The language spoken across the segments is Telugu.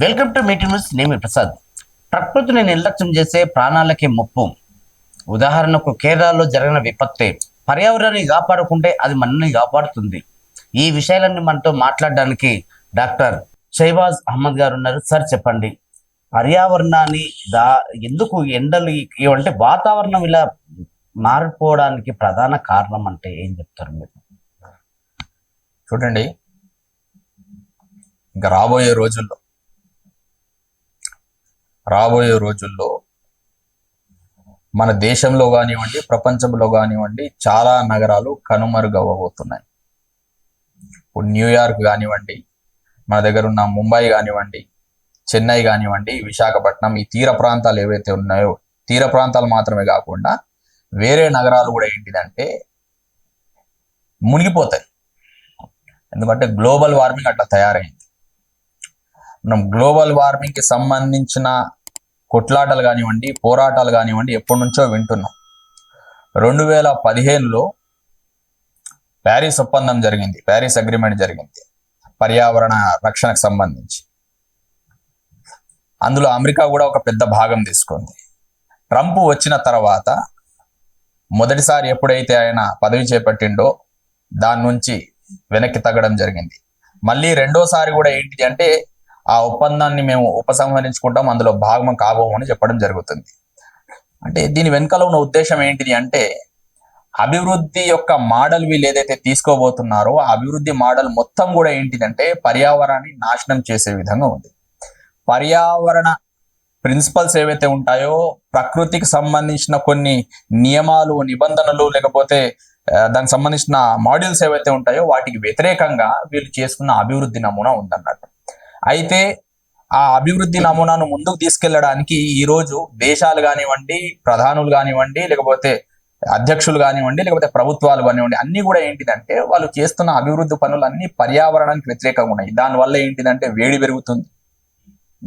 Welcome to meeting news. నేను ప్రసాద్. ప్రకృతిని నిర్లక్ష్యం చేసే ప్రాణాలకి ముప్పు. ఉదాహరణకు కేరళలో జరిగిన విపత్తే. పర్యావరణాన్ని కాపాడుకుంటే అది మనల్ని కాపాడుతుంది. ఈ విషయాలన్నీ మనతో మాట్లాడడానికి డాక్టర్ షైబాజ్ అహ్మద్ గారు ఉన్నారు. సార్ చెప్పండి, పర్యావరణాన్ని ఎందుకు ఎండలు అంటే వాతావరణం ఇలా మారిపోవడానికి ప్రధాన కారణం అంటే ఏం చెప్తారు మీరు? చూడండి, ఇంకా రాబోయే రోజుల్లో మన దేశంలో కానివ్వండి, ప్రపంచంలో కానివ్వండి, చాలా నగరాలు కనుమరుగవ్వబోతున్నాయి. ఇప్పుడు న్యూయార్క్ కానివ్వండి, మన దగ్గర ఉన్న ముంబై కానివ్వండి, చెన్నై కానివ్వండి, విశాఖపట్నం, ఈ తీర ప్రాంతాలు ఏవైతే ఉన్నాయో, తీర ప్రాంతాలు మాత్రమే కాకుండా వేరే నగరాలు కూడా ఏంటిదంటే మునిగిపోతాయి. ఎందుకంటే గ్లోబల్ వార్మింగ్ అట్లా తయారైంది. మనం గ్లోబల్ వార్మింగ్ కి సంబంధించిన కొట్లాటలు కానివ్వండి, పోరాటాలు కానివ్వండి ఎప్పటి నుంచో వింటున్నాం. 2015లో ప్యారిస్ ఒప్పందం జరిగింది, ప్యారిస్ అగ్రిమెంట్ జరిగింది పర్యావరణ రక్షణకు సంబంధించి. అందులో అమెరికా కూడా ఒక పెద్ద భాగం తీసుకుంది. ట్రంప్ వచ్చిన తర్వాత మొదటిసారి ఎప్పుడైతే ఆయన పదవి చేపట్టిండో దాని నుంచి వెనక్కి తగ్గడం జరిగింది. మళ్ళీ రెండోసారి కూడా ఏంటిది అంటే ఆ ఒప్పందాన్ని మేము ఉపసంహరించుకుంటాం, అందులో భాగం కాబోము అని చెప్పడం జరుగుతుంది. అంటే దీని వెనకాల ఉన్న ఉద్దేశం ఏంటిది అంటే, అభివృద్ధి యొక్క మోడల్ వీళ్ళు ఏదైతే తీసుకోబోతున్నారో ఆ అభివృద్ధి మోడల్ మొత్తం కూడా ఏంటిదంటే పర్యావరణాన్ని నాశనం చేసే విధంగా ఉంది. పర్యావరణ ప్రిన్సిపల్స్ ఏవైతే ఉంటాయో, ప్రకృతికి సంబంధించిన కొన్ని నియమాలు, నిబంధనలు, లేకపోతే దానికి సంబంధించిన మాడ్యూల్స్ ఏవైతే ఉంటాయో వాటికి వ్యతిరేకంగా వీళ్ళు చేసుకున్న అభివృద్ధి నమూనా ఉందన్నట్టు. అయితే ఆ అభివృద్ధి నమూనాను ముందుకు తీసుకెళ్లడానికి ఈరోజు దేశాలు కానివ్వండి, ప్రధానులు కానివ్వండి, లేకపోతే అధ్యక్షులు కానివ్వండి, లేకపోతే ప్రభుత్వాలు కానివ్వండి, అన్ని కూడా ఏంటిదంటే వాళ్ళు చేస్తున్న అభివృద్ధి పనులు అన్ని పర్యావరణానికి వ్యతిరేకంగా ఉన్నాయి. దానివల్ల ఏంటిదంటే వేడి పెరుగుతుంది,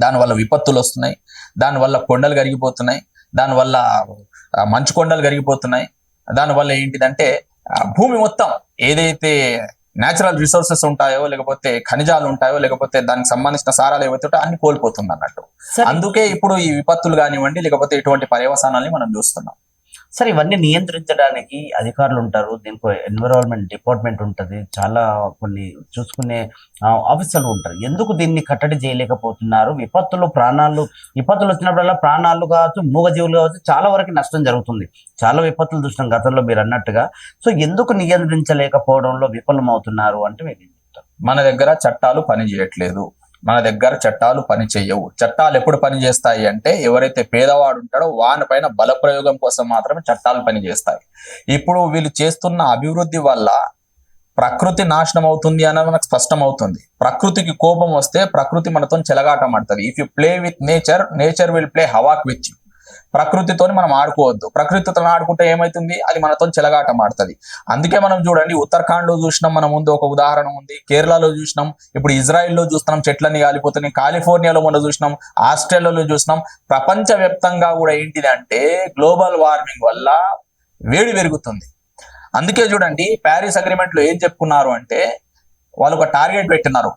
దానివల్ల విపత్తులు వస్తున్నాయి, దానివల్ల కొండలు కరిగిపోతున్నాయి, దానివల్ల మంచు కొండలు కరిగిపోతున్నాయి, దానివల్ల ఏంటిదంటే భూమి మొత్తం ఏదైతే న్యాచురల్ రిసోర్సెస్ ఉంటాయో, లేకపోతే ఖనిజాలు ఉంటాయో, లేకపోతే దానికి సంబంధించిన సారాలు ఏవైతే ఉంటాయో అన్ని కోల్పోతుంది అన్నట్టు. అందుకే ఇప్పుడు ఈ విపత్తులు కానివ్వండి, లేకపోతే ఇటువంటి పర్యవసానాన్ని మనం చూస్తున్నాం. సరే, ఇవన్నీ నియంత్రించడానికి అధికారులు ఉంటారు, దీనికి ఎన్విరాన్మెంట్ డిపార్ట్మెంట్ ఉంటుంది, చాలా కొన్ని చూసుకునే ఆఫీసర్లు ఉంటారు. ఎందుకు దీన్ని కట్టడి చేయలేకపోతున్నారు? విపత్తులు వచ్చినప్పుడల్లా ప్రాణాలు కావచ్చు, మూగజీవులు కావచ్చు, చాలా వరకు నష్టం జరుగుతుంది. చాలా విపత్తులు చూసినాం గతంలో మీరు అన్నట్టుగా. సో ఎందుకు నియంత్రించలేకపోవడంలో విఫలమవుతున్నారు అంటే మీరు ఏం చెప్తారు? మన దగ్గర చట్టాలు పని చేయట్లేదు, మన దగ్గర చట్టాలు పని చేయవు. చట్టాలు ఎప్పుడు పని చేస్తాయి అంటే ఎవరైతే పేదవాడు ఉంటాడో వాని పైన బలప్రయోగం కోసం మాత్రమే చట్టాలు పని చేస్తాయి. ఇప్పుడు వీళ్ళు చేస్తున్న అభివృద్ధి వల్ల ప్రకృతి నాశనం అవుతుంది అన్నది మనకు స్పష్టం అవుతుంది. ప్రకృతికి కోపం వస్తే ప్రకృతి మనతో చెలగాటం ఆడుతుంది. If you play with nature, nature will play havoc with you. ప్రకృతితో మనం ఆడుకోవద్దు. ప్రకృతితో ఆడుకుంటే ఏమైతుంది, అది మనతో చెలగాటం ఆడుతుంది. అందుకే మనం చూడండి, ఉత్తరాఖండ్ లో చూసినాం, మన ముందు ఒక ఉదాహరణ ఉంది, కేరళలో చూసినాం, ఇప్పుడు ఇజ్రాయిల్లో చూస్తున్నాం చెట్లన్నీ కాలిపోతున్నాయి, కాలిఫోర్నియాలో మొన్న చూసినాం, ఆస్ట్రేలియాలో చూసినాం. ప్రపంచ వ్యాప్తంగా కూడా ఏంటిది అంటే గ్లోబల్ వార్మింగ్ వల్ల వేడి పెరుగుతుంది. అందుకే చూడండి, ప్యారిస్ అగ్రిమెంట్ లో ఏం చెప్పుకున్నారు అంటే వాళ్ళు ఒక టార్గెట్ పెట్టినారు,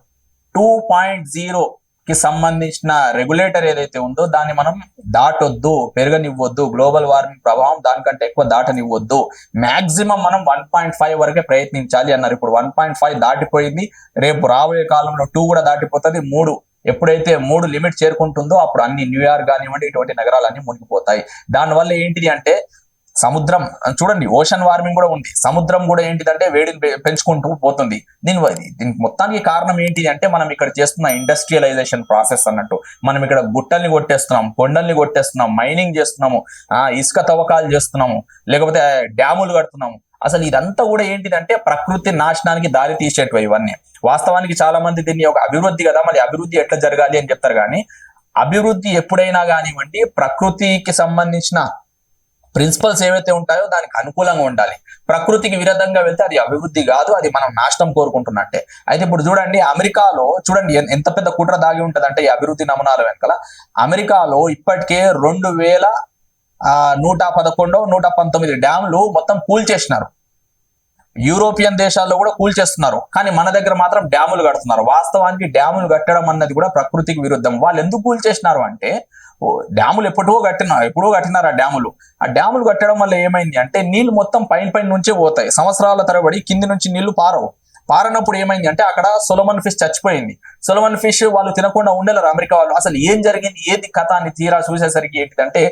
2.0 కి సంబంధించిన రెగ్యులేటర్ ఏదైతే ఉందో దాన్ని మనం దాటొద్దు, పెరగనివ్వద్దు, గ్లోబల్ వార్మింగ్ ప్రభావం దానికంటే ఎక్కువ దాటనివ్వద్దు, మాక్సిమం మనం 1.5 వరకే ప్రయత్నించాలి అన్నారు. ఇప్పుడు 1.5 దాటిపోయింది, రేపు రాబోయే కాలంలో 2 కూడా దాటిపోతుంది, 3 ఎప్పుడైతే 3 లిమిట్ చేరుకుంటుందో అప్పుడు అన్ని న్యూయార్క్ కానివ్వండి ఇటువంటి నగరాలన్నీ మునిగిపోతాయి. దానివల్ల ఏంటిది అంటే సముద్రం చూడండి, ఓషన్ వార్మింగ్ కూడా ఉంది, సముద్రం కూడా ఏంటిదంటే వేడిని పెంచుకుంటూ పోతుంది. దీనికి మొత్తానికి కారణం ఏంటి అంటే మనం ఇక్కడ చేస్తున్న ఇండస్ట్రియలైజేషన్ ప్రాసెస్ అన్నట్టు. మనం ఇక్కడ గుట్టల్ని కొట్టేస్తున్నాం, కొండల్ని కొట్టేస్తున్నాం, మైనింగ్ చేస్తున్నాము, ఇసుక తవ్వకాలు చేస్తున్నాము, లేకపోతే డ్యాములు కడుతున్నాము. అసలు ఇదంతా కూడా ఏంటిదంటే ప్రకృతి నాశనానికి దారి తీసేటివి ఇవన్నీ. వాస్తవానికి చాలా మంది దీన్ని ఒక అభివృద్ధి కదా, మరి అభివృద్ధి ఎట్లా జరగాలి అని చెప్తారు. కానీ అభివృద్ధి ఎప్పుడైనా కానివ్వండి ప్రకృతికి సంబంధించిన ప్రిన్సిపల్స్ ఏవైతే ఉంటాయో దానికి అనుకూలంగా ఉండాలి. ప్రకృతికి విరుద్ధంగా వెళ్తే అది అభివృద్ధి కాదు, అది మనం నాశనం కోరుకుంటున్నట్టే. అయితే ఇప్పుడు చూడండి, అమెరికాలో చూడండి ఎంత పెద్ద కుట్ర దాగి ఉంటది అంటే ఈ అభివృద్ధి నమూనాల వెనకాల. అమెరికాలో ఇప్పటికే 2111 119 డ్యాములు మొత్తం కూల్చేసినారు. యూరోపియన్ దేశాల్లో కూడా కూల్చేస్తున్నారు, కానీ మన దగ్గర మాత్రం డ్యాములు కడుతున్నారు. వాస్తవానికి డ్యాములు కట్టడం అన్నది కూడా ప్రకృతికి విరుద్ధం. వాళ్ళు ఎందుకు కూల్చేసినారు అంటే, డ్యాములు ఎప్పుడో కట్టినారు ఆ డ్యాములు కట్టడం వల్ల ఏమైంది అంటే నీళ్లు మొత్తం పైన నుంచే పోతాయి, సంవత్సరాల తరబడి కింది నుంచి నీళ్లు పారనప్పుడు ఏమైంది అంటే అక్కడ సొలమన్ ఫిష్ చచ్చిపోయింది. సొలమన్ ఫిష్ వాళ్ళు తినకుండా ఉండలేరు అమెరికా వాళ్ళు. అసలు ఏం జరిగింది, ఏది కథ అని తీరా చూసేసరికి ఏంటిదంటే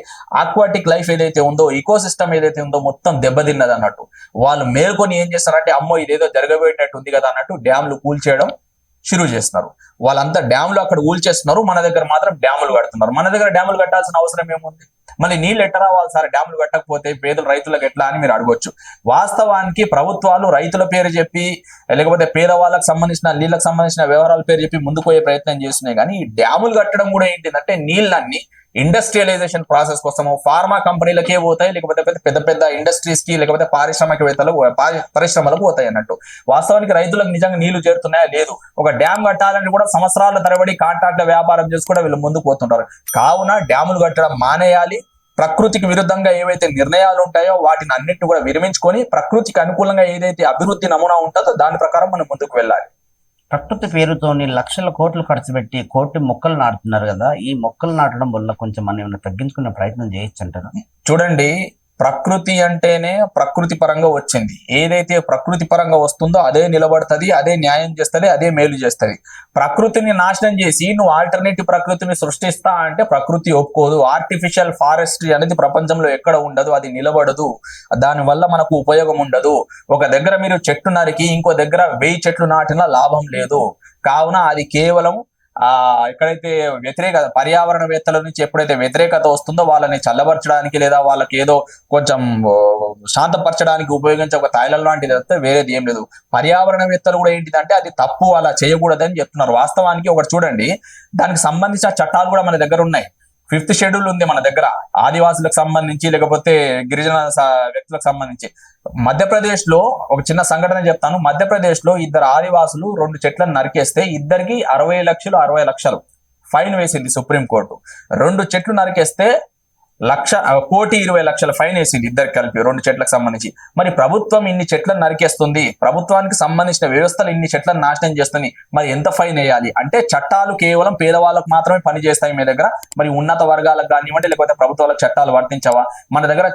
ఆక్వాటిక్ లైఫ్ ఏదైతే ఉందో, ఈకో సిస్టమ్ ఏదైతే ఉందో మొత్తం దెబ్బతిన్నది అన్నట్టు. వాళ్ళు మేల్కొని ఏం చేస్తారంటే అమ్మో ఇదేదో జరగబోయేటట్టు ఉంది కదా అన్నట్టు డ్యామ్లు కూల్చేయడం షురూ చేస్తున్నారు. వాళ్ళంతా డ్యాములు అక్కడ కూల్చేస్తున్నారు, మన దగ్గర మాత్రం డ్యాములు కడుతున్నారు. మన దగ్గర డ్యాములు కట్టాల్సిన అవసరం ఏముంది? మళ్ళీ నీళ్ళు ఎట్ట రావాలి సార్, డ్యాములు కట్టకపోతే పేదలు రైతులకు ఎట్లా అని మీరు అడగొచ్చు. వాస్తవానికి ప్రభుత్వాలు రైతుల పేరు చెప్పి లేకపోతే పేదవాళ్ళకి సంబంధించిన నీళ్ళకి సంబంధించిన వ్యవహారాల పేరు చెప్పి ముందుకు పోయే ప్రయత్నం చేస్తున్నాయి. కానీ ఈ డ్యాములు కట్టడం కూడా ఏంటిదంటే నీళ్ళన్ని ఇండస్ట్రియలైజేషన్ ప్రాసెస్ కోసము ఫార్మా కంపెనీలకే పోతాయి, లేకపోతే పెద్ద పెద్ద ఇండస్ట్రీస్ కి లేకపోతే పరిశ్రమలకు పోతాయి అన్నట్టు. వాస్తవానికి రైతులకు నిజంగా నీళ్లు చేరుతున్నాయా లేదు. ఒక డ్యామ్ కట్టాలని కూడా సంవత్సరాల తరబడి కాంట్రాక్ట్ల వ్యాపారం చేసి కూడా వీళ్ళు ముందుకు పోతుంటారు. కావున డ్యాములు కట్టడం మానేయాలి. ప్రకృతికి విరుద్ధంగా ఏవైతే నిర్ణయాలు ఉంటాయో వాటిని అన్నింటిని కూడా విరమించుకొని ప్రకృతికి అనుకూలంగా ఏదైతే అభివృద్ధి నమూనా ఉంటుందో దాని ప్రకారం మనం ముందుకు వెళ్ళాలి. ప్రకృతి పేరుతోని లక్షల కోట్లు ఖర్చు పెట్టి కోటి మొక్కలు నాటుతున్నారు కదా, ఈ మొక్కలు నాటడం వల్ల కొంచెం మనం ఏమైనా తగ్గించుకునే ప్రయత్నం చేయొచ్చు అంటారు? చూడండి, ప్రకృతి అంటేనే ప్రకృతి పరంగా వచ్చింది. ఏదైతే ప్రకృతి పరంగా వస్తుందో అదే నిలబడుతుంది, అదే న్యాయం చేస్తుంది, అదే మేలు చేస్తుంది. ప్రకృతిని నాశనం చేసి నువ్వు ఆల్టర్నేటివ్ ప్రకృతిని సృష్టిస్తా అంటే ప్రకృతి ఒప్పుకోదు. ఆర్టిఫిషియల్ ఫారెస్ట్రీ అనేది ప్రపంచంలో ఎక్కడ ఉండదు, అది నిలబడదు, దానివల్ల మనకు ఉపయోగం ఉండదు. ఒక దగ్గర మీరు చెట్టు నరికి ఇంకో దగ్గర 1000 చెట్లు నాటినా లాభం లేదు. కావున అది కేవలం ఎక్కడైతే పర్యావరణవేత్తల నుంచి ఎప్పుడైతే వ్యతిరేకత వస్తుందో వాళ్ళని చల్లబరచడానికి లేదా వాళ్ళకి ఏదో కొంచెం శాంతపరచడానికి ఉపయోగించే ఒక తాయిలం లాంటిది వస్తే వేరేది ఏం లేదు. పర్యావరణవేత్తలు కూడా ఏంటిదంటే అది తప్పు, అలా చేయకూడదని చెప్తున్నారు. వాస్తవానికి ఒకటి చూడండి, దానికి సంబంధించిన చట్టాలు కూడా మన దగ్గర ఉన్నాయి. 5th షెడ్యూల్ ఉంది మన దగ్గర, ఆదివాసులకు సంబంధించి లేకపోతే గిరిజన వ్యక్తులకు సంబంధించి. మధ్యప్రదేశ్ లో ఒక చిన్న సంఘటన చెప్తాను. మధ్యప్రదేశ్ లో 2 ఆదివాసులు 2 చెట్లను నరికేస్తే ఇద్దరికి 60 లక్షలు ఫైన్ వేసింది సుప్రీంకోర్టు. 2 చెట్లు నరికేస్తే 1,20,00,000 ఫైన్ వేసింది ఇద్దరికి కలిపి 2 చెట్లకు సంబంధించి. మరి ప్రభుత్వం ఇన్ని చెట్లను నరికేస్తుంది, ప్రభుత్వానికి సంబంధించిన వ్యవస్థలు ఇన్ని చెట్లను నాశనం చేస్తుంది, మరి ఎంత ఫైన్ వేయాలి అంటే చట్టాలు కేవలం పేదవాళ్ళకు మాత్రమే పనిచేస్తాయి మీ దగ్గర, మరి ఉన్నత వర్గాలకు కానివ్వండి లేకపోతే ప్రభుత్వాలకు చట్టాలు వర్తించవా? మన దగ్గర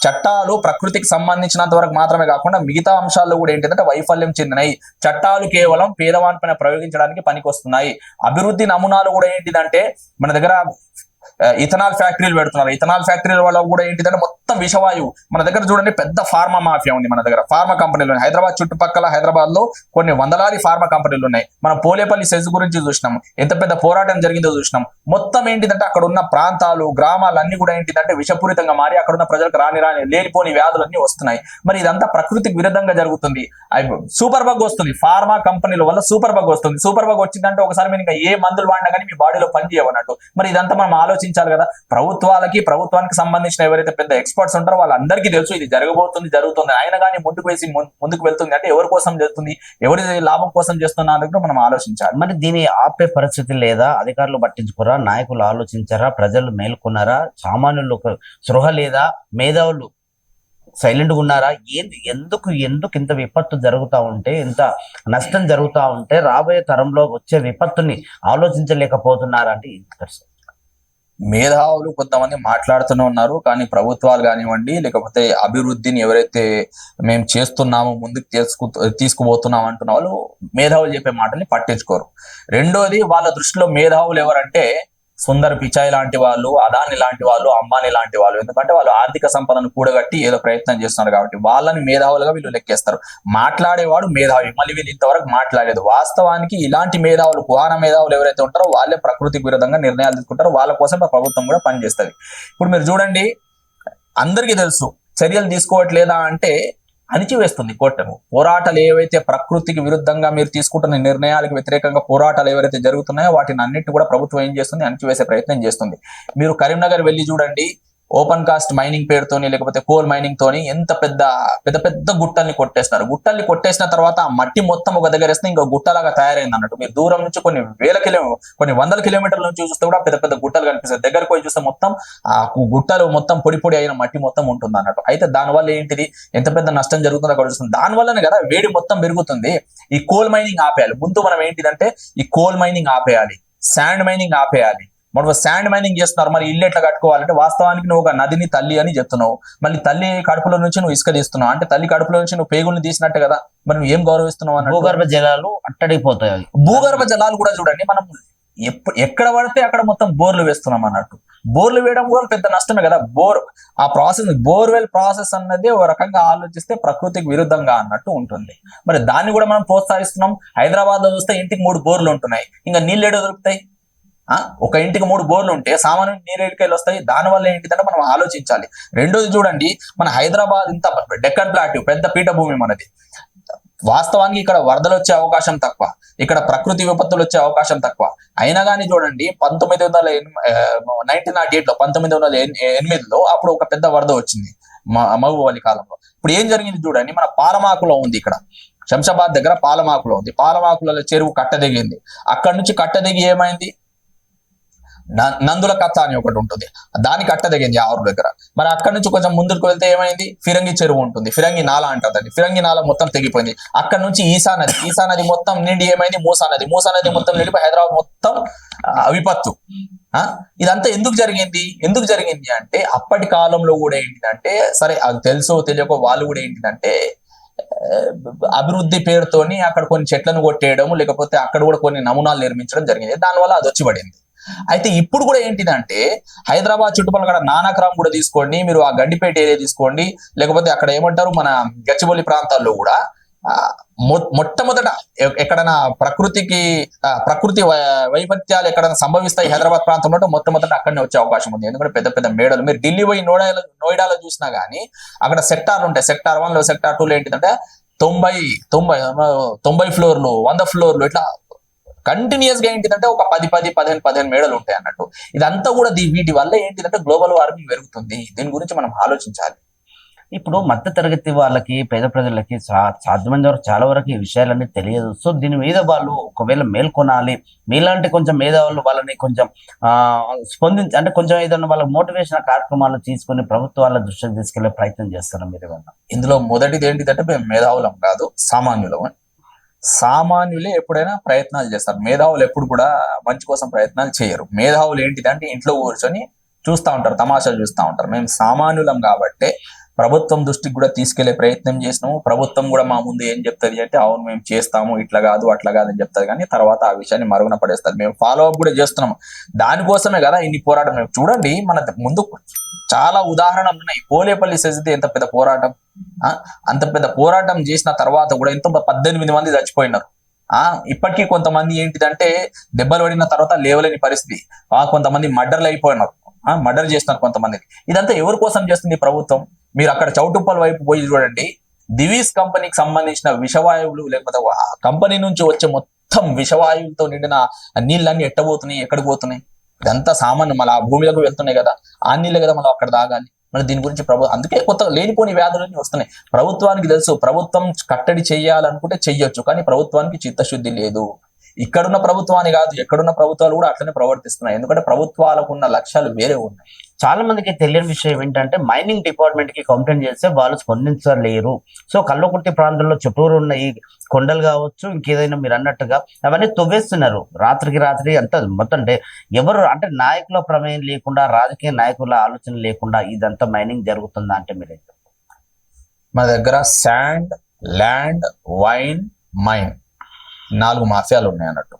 చట్టాలు ప్రకృతికి సంబంధించినంత వరకు మాత్రమే కాకుండా మిగతా అంశాల్లో కూడా ఏంటంటే వైఫల్యం చెందినాయి. చట్టాలు కేవలం పేదవాని పైన ప్రయోగించడానికి పనికి వస్తున్నాయి. అభివృద్ధి నమూనాలు కూడా ఏంటిదంటే మన దగ్గర ఇథనాల్ ఫ్యాక్టరీలు పెడుతున్నారు. ఇథనాల్ ఫ్యాక్టరీల వల్ల కూడా ఏంటిదంటే మొత్తం విషవాయువు. మన దగ్గర చూడండి పెద్ద ఫార్మా మాఫియా ఉంది. మన దగ్గర ఫార్మా కంపెనీలు ఉన్నాయి. హైదరాబాద్ చుట్టుపక్కల హైదరాబాద్ లో కొన్ని వందలాది ఫార్మా కంపెనీలు ఉన్నాయి. మనం పోలేపల్లి సెజ్ గురించి చూసినాం, ఎంత పెద్ద పోరాటం జరిగిందో చూసినాం. మొత్తం ఏంటిదంటే అక్కడ ఉన్న ప్రాంతాలు గ్రామాలు అన్ని కూడా ఏంటిదంటే విషపూరితంగా మారి అక్కడ ఉన్న ప్రజలకు రాని లేనిపోని వ్యాధులన్నీ వస్తున్నాయి. మరి ఇదంతా ప్రకృతికి విరుద్ధంగా జరుగుతుంది. సూపర్ బగ్ వస్తుంది, ఫార్మా కంపెనీల వల్ల సూపర్ బగ్ వస్తుంది. సూపర్ బగ్ వచ్చిందంటే ఒకసారి మీరు ఇంకా ఏ మందులు వాడినా కానీ మీ బాడీలో పని చేయవన్నట్టు. మరి ఇదంతా మనం ఆలోచించాలి కదా. ప్రభుత్వానికి సంబంధించిన ఎవరైతే పెద్ద ఎక్స్పర్ట్స్ ఉంటారో వాళ్ళందరికీ తెలుసు ఇది జరుగుతుంది. ఆయన కానీ ముందుకు వెళ్తుంది అంటే ఎవరి కోసం జరుగుతుంది, ఎవరి లాభం కోసం చేస్తున్నా అనేది మనం ఆలోచించాలి. మరి దీన్ని ఆపే పరిస్థితి లేదా? అధికారులు పట్టించుకోరా, నాయకులు ఆలోచించారా, ప్రజలు మేల్కొన్నారా, సామాన్యులకు స్పృహ లేదా, మేధావులు సైలెంట్గా ఉన్నారా? ఎందుకు ఇంత విపత్తు జరుగుతూ ఉంటే, ఇంత నష్టం జరుగుతూ ఉంటే రాబోయే తరంలో వచ్చే విపత్తుని ఆలోచించలేకపోతున్నారా అంటే మేధావులు కొంతమంది మాట్లాడుతూనే ఉన్నారు, కానీ ప్రభుత్వాలు కానివ్వండి లేకపోతే అభివృద్ధిని ఎవరైతే మేము చేస్తున్నామో ముందుకు తీసుకుపోతున్నాం అంటున్న వాళ్ళు మేధావులు చెప్పే మాటల్ని పట్టించుకోరు. రెండోది, వాళ్ళ దృష్టిలో మేధావులు ఎవరంటే సుందర్ పిచాయ్ లాంటి వాళ్ళు, అదాని లాంటి వాళ్ళు, అంబానీ లాంటి వాళ్ళు. ఎందుకంటే వాళ్ళు ఆర్థిక సంపదను కూడగట్టి ఏదో ప్రయత్నం చేస్తున్నారు కాబట్టి వాళ్ళని మేధావులుగా వీళ్ళు లెక్కేస్తారు. మాట్లాడేవాడు మేధావి, మళ్ళీ వీళ్ళు ఇంతవరకు మాట్లాడలేదు. వాస్తవానికి ఇలాంటి మేధావులు, పురాణ మేధావులు ఎవరైతే ఉంటారో వాళ్ళే ప్రకృతికి విరుద్ధంగా నిర్ణయాలు తీసుకుంటారో, వాళ్ళ కోసం ప్రభుత్వం కూడా పనిచేస్తుంది. ఇప్పుడు మీరు చూడండి, అందరికీ తెలుసు చర్యలు తీసుకోవట్లేదా అంటే అణిచివేస్తుంది కోర్టును. పోరాటాలు ఏవైతే ప్రకృతికి విరుద్ధంగా మీరు తీసుకుంటున్న నిర్ణయాలకు వ్యతిరేకంగా పోరాటాలు ఎవరైతే జరుగుతున్నాయో వాటిని అన్నిటి కూడా ప్రభుత్వం ఏం చేస్తుంది, అణిచివేసే ప్రయత్నం చేస్తుంది. మీరు కరీంనగర్ వెళ్ళి చూడండి, ఓపెన్ కాస్ట్ మైనింగ్ పేరుతోని లేకపోతే కోల్ మైనింగ్ తోని ఎంత పెద్ద పెద్ద పెద్ద గుట్టల్ని కొట్టేస్తున్నారు. గుట్టల్ని కొట్టేసిన తర్వాత ఆ మట్టి మొత్తం ఒక దగ్గర వేస్తే ఇంకో గుట్టలాగా తయారైంది అన్నట్టు. మీరు దూరం నుంచి కొన్ని వందల కిలోమీటర్ల నుంచి చూస్తే కూడా పెద్ద పెద్ద గుట్టలు కనిపిస్తాయి. దగ్గరకు పోయి చూస్తే మొత్తం ఆ గుట్టలు మొత్తం పొడి పొడి అయిన మట్టి మొత్తం ఉంటుంది అన్నట్టు. అయితే దానివల్ల ఏంటిది, ఎంత పెద్ద నష్టం జరుగుతుందో అక్కడ చూస్తుంది. దానివల్లనే కదా వేడి మొత్తం పెరుగుతుంది. ఈ కోల్ మైనింగ్ ఆపేయాలి. ముందు మనం ఏంటిదంటే ఈ కోల్ మైనింగ్ ఆపేయాలి, శాండ్ మైనింగ్ ఆపేయాలి. మనం శాండ్ మైనింగ్ చేస్తున్నారు, మరి ఇల్లు ఎట్లా కట్టుకోవాలంటే వాస్తవానికి నువ్వు ఒక నదిని తల్లి అని చెప్తున్నావు, మళ్ళీ తల్లి కడుపులో నుంచి నువ్వు ఇసుక తీస్తున్నావు అంటే తల్లి కడుపులో నుంచి నువ్వు పేగుల్ని తీసినట్టే కదా, మరి నువ్వు ఏం గౌరవిస్తున్నావు అన్నట్టు. భూగర్భ జలాలు అట్టడిపోతాయి. భూగర్భ జలాలు కూడా చూడండి, మనం ఎక్కడ పడితే అక్కడ మొత్తం బోర్లు వేస్తున్నాం అన్నట్టు. బోర్లు వేయడం కూడా పెద్ద నష్టమే కదా. ఆ ప్రాసెస్ బోర్వెల్ ప్రాసెస్ అన్నది ఒక రకంగా ఆలోచిస్తే ప్రకృతికి విరుద్ధంగా అన్నట్టు ఉంటుంది. మరి దాన్ని కూడా మనం ప్రోత్సహిస్తున్నాం. హైదరాబాద్ లో చూస్తే ఇంటికి 3 బోర్లు ఉంటున్నాయి, ఇంకా నీళ్ళు ఏడో దొరుకుతాయి. ఒక ఇంటికి 3 బోర్లు ఉంటే సామాన్య నీరు ఎడికెళ్ళి వస్తాయి. దానివల్ల ఏంటిదంటే మనం ఆలోచించాలి. రెండోది చూడండి, మన హైదరాబాద్ ఇంత డెక్కన్ ప్లాట్యూ పెద్ద పీఠభూమి మనది. వాస్తవానికి ఇక్కడ వరదలు వచ్చే అవకాశం తక్కువ, ఇక్కడ ప్రకృతి విపత్తులు వచ్చే అవకాశం తక్కువ. అయినా కానీ చూడండి 1908లో అప్పుడు ఒక పెద్ద వరద వచ్చింది మహబూబ్ కాలంలో. ఇప్పుడు ఏం జరిగింది చూడండి, మన పాలమాకులో ఉంది, ఇక్కడ శంషాబాద్ దగ్గర పాలమాకులో ఉంది. పాలమాకులలో చెరువు కట్టదిగింది. అక్కడ నుంచి కట్టదిగి ఏమైంది, నందుల కథ అని ఒకటి ఉంటుంది, దానికి కట్టదిగింది ఆరు దగ్గర. మరి అక్కడ నుంచి కొంచెం ముందుకు వెళ్తే ఏమైంది, ఫిరంగి చెరువు ఉంటుంది, ఫిరంగి నాల అంటది. ఫిరంగి నాల మొత్తం తెగిపోయింది. అక్కడ నుంచి ఈసా నది మొత్తం నిండి ఏమైంది, మూసా నది మొత్తం నిండిపోయి హైదరాబాద్ మొత్తం విపత్తు. ఇదంతా ఎందుకు జరిగింది అంటే అప్పటి కాలంలో కూడా ఏంటిదంటే, సరే అది తెలుసో తెలియకో వాళ్ళు కూడా ఏంటిదంటే అభివృద్ధి పేరుతోని అక్కడ కొన్ని చెట్లను కొట్టేయడం, లేకపోతే అక్కడ కూడా కొన్ని నమూనాలు నిర్మించడం జరిగింది. దానివల్ల అది వచ్చి పడింది. అయితే ఇప్పుడు కూడా ఏంటిదంటే హైదరాబాద్ చుట్టుపక్కల నానాక్రామ్ కూడా తీసుకోండి, మీరు ఆ గండిపేట ఏరియా తీసుకోండి, లేకపోతే అక్కడ ఏమంటారు మన గచ్చిబౌలి ప్రాంతాల్లో కూడా మొట్టమొదట ఎక్కడైనా ప్రకృతి వైపత్యాలు ఎక్కడైనా సంభవిస్తాయి హైదరాబాద్ ప్రాంతంలో మొట్టమొదట అక్కడనే వచ్చే అవకాశం ఉంది. ఎందుకంటే పెద్ద పెద్ద మేడలు, మీరు ఢిల్లీ పోయి నోయిడాలో చూసినా గానీ అక్కడ సెక్టార్లు ఉంటాయి. సెక్టార్ 1 లో సెక్టార్ 2 లో ఏంటిదంటే 90 ఫ్లోర్లు 100 ఫ్లోర్లు ఇట్లా కంటిన్యూస్ గా ఏంటిదంటే ఒక 10 మేడలు ఉంటాయి అన్నట్టు. ఇదంతా కూడా వీటి వల్ల ఏంటిదంటే గ్లోబల్ వార్మింగ్ పెరుగుతుంది. దీని గురించి మనం ఆలోచించాలి. ఇప్పుడు మధ్య తరగతి వాళ్ళకి, పేద ప్రజలకి సాధ్యమైన వరకు చాలా వరకు ఈ విషయాలన్నీ తెలియదు. సో దీని మీద వాళ్ళు ఒకవేళ మేల్కొనాలి, మీలాంటి కొంచెం మేధావులు వాళ్ళని కొంచెం స్పందించి అంటే కొంచెం ఏదైనా వాళ్ళకి మోటివేషన్ కార్యక్రమాలు తీసుకొని ప్రభుత్వాల దృష్టికి తీసుకెళ్లే ప్రయత్నం చేస్తారు మీరు ఏమన్నా? ఇందులో మొదటిది ఏంటిదంటే మేము మేధావులం కాదు, సామాన్యులం. సామాన్యులే ఎప్పుడైనా ప్రయత్నాలు చేస్తారు, మేధావులు ఎప్పుడు కూడా మంచి కోసం ప్రయత్నాలు చేయరు. మేధావులు ఏంటిదంటే ఇంట్లో కూర్చొని చూస్తూ ఉంటారు, తమాషాలు చూస్తూ ఉంటారు. మేము సామాన్యులం కాబట్టే ప్రభుత్వం దృష్టికి కూడా తీసుకెళ్లే ప్రయత్నం చేసినాము. ప్రభుత్వం కూడా మా ముందు ఏం చెప్తుంది అంటే అవును మేము చేస్తాము, ఇట్లా కాదు అట్లా కాదు అని చెప్తుంది, కానీ తర్వాత ఆ విషయాన్ని మరుగున పడేస్తారు. మేము ఫాలో అప్ కూడా చేస్తున్నాము. దానికోసమే కదా ఇన్ని పోరాటం. చూడండి మన ముందు చాలా ఉదాహరణలు ఉన్నాయి. పోలేపల్లి సెజితే ఎంత పెద్ద పోరాటం, అంత పెద్ద పోరాటం చేసిన తర్వాత కూడా ఎంతో 18 మంది చచ్చిపోయినారు. ఇప్పటికీ కొంతమంది ఏంటిదంటే దెబ్బలు పడిన తర్వాత లేవలేని పరిస్థితి, కొంతమంది మర్డర్లు అయిపోయినారు, మర్డర్ చేస్తున్నారు కొంతమందిని. ఇదంతా ఎవరి కోసం చేస్తుంది ప్రభుత్వం? మీరు అక్కడ చౌటుప్పల్ వైపు పోయి చూడండి, దివీస్ కంపెనీకి సంబంధించిన విషవాయువులు, లేకపోతే కంపెనీ నుంచి వచ్చే మొత్తం విషవాయువులతో నిండిన నీళ్ళన్నీ ఎట్టబోతున్నాయి, ఎక్కడికి పోతున్నాయి? ఇదంతా సామాన్యం, మళ్ళీ ఆ భూమిలోకి వెళ్తున్నాయి కదా, ఆ నీళ్ళే కదా మనం అక్కడ తాగాలి. మరి దీని గురించి అందుకే కొత్త లేనిపోని వ్యాధులన్నీ వస్తున్నాయి. ప్రభుత్వానికి తెలుసు ప్రభుత్వం కట్టడి చేయాలనుకుంటే చెయ్యొచ్చు, కానీ ప్రభుత్వానికి చిత్తశుద్ధి లేదు. ఇక్కడున్న ప్రభుత్వాన్ని కాదు, ఎక్కడున్న ప్రభుత్వాలు కూడా అట్లనే ప్రవర్తిస్తున్నాయి. ఎందుకంటే ప్రభుత్వాలకు ఉన్న లక్ష్యాలు వేరే ఉన్నాయి. చాలా మందికి తెలియని విషయం ఏంటంటే మైనింగ్ డిపార్ట్మెంట్ కి కంప్లైంట్ చేస్తే వాళ్ళు స్పందించలేరు. సో కల్వకుర్తి ప్రాంతంలో చుట్టూరు ఉన్న ఈ కొండలు కావచ్చు, ఇంకేదైనా మీరు అన్నట్టుగా అవన్నీ తవ్వేస్తున్నారు రాత్రికి రాత్రి. అంతా మొత్తం ఎవరు అంటే నాయకుల ప్రమేయం లేకుండా, రాజకీయ నాయకుల ఆలోచన లేకుండా ఇదంతా మైనింగ్ జరుగుతుందా అంటే మీరు? మన దగ్గర శాండ్, ల్యాండ్, వైన్, మైన్ 4 మాఫియాలు ఉన్నాయి అన్నట్టు.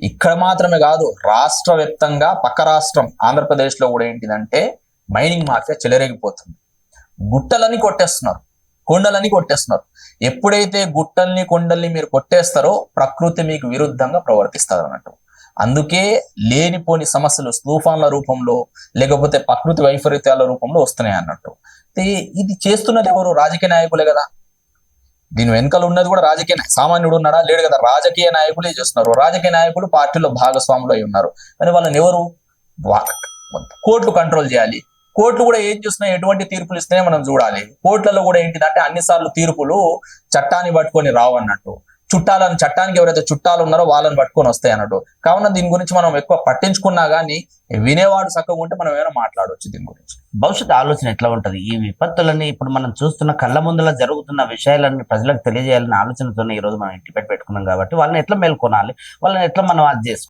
ఇక్కడ మాత్రమే కాదు, రాష్ట్ర వ్యాప్తంగా పక్క రాష్ట్రం ఆంధ్రప్రదేశ్ లో కూడా ఏంటిదంటే మైనింగ్ మాఫియా చెలరేగిపోతుంది. గుట్టలని కొట్టేస్తున్నారు, కొండలని కొట్టేస్తున్నారు. ఎప్పుడైతే గుట్టల్ని కొండల్ని మీరు కొట్టేస్తారో ప్రకృతి మీకు విరుద్ధంగా ప్రవర్తిస్తారు అన్నట్టు. అందుకే లేనిపోని సమస్యలు తుఫాన్ల రూపంలో, లేకపోతే ప్రకృతి వైపరీత్యాల రూపంలో వస్తున్నాయి అన్నట్టు. ఇది చేస్తున్నది ఎవరు? రాజకీయ నాయకులే కదా. దీని వెనకాల ఉన్నది కూడా రాజకీయ సామాన్యుడు ఉన్నాడా? లేడు కదా. రాజకీయ నాయకులే చేస్తున్నారు. రాజకీయ నాయకులు పార్టీలో భాగస్వాములు అయి ఉన్నారు. కానీ వాళ్ళని ఎవరు? కోర్టులు కంట్రోల్ చేయాలి, కోర్టులు కూడా ఏం చూస్తున్నాయి, ఎటువంటి తీర్పులు ఇస్తేనే మనం చూడాలి. కోర్టులలో కూడా ఏంటిదంటే అన్నిసార్లు తీర్పులు చట్టాన్ని పట్టుకొని రావు అన్నట్టు, చట్టానికి ఎవరైతే చుట్టాలు ఉన్నారో వాళ్ళని పట్టుకొని వస్తాయి అన్నట్టు. కావున దీని గురించి మనం ఎక్కువ పట్టించుకున్నా గానీ వినేవాడు చక్కగా ఉంటే మనం ఏమైనా మాట్లాడవచ్చు దీని గురించి. భవిష్యత్ ఆలోచన ఎట్లా ఉంటది? ఈ విపత్తులన్నీ ఇప్పుడు మనం చూస్తున్న కళ్ళ ముందల జరుగుతున్న విషయాలన్నీ ప్రజలకు తెలియజేయాలనే ఆలోచనతోనే ఈ రోజు మనం ఇంటి పెట్టుకున్నాం కాబట్టి వాళ్ళని ఎట్లా మేల్కొనాలి, వాళ్ళని ఎట్లా మనం అది చేసుకోవాలి?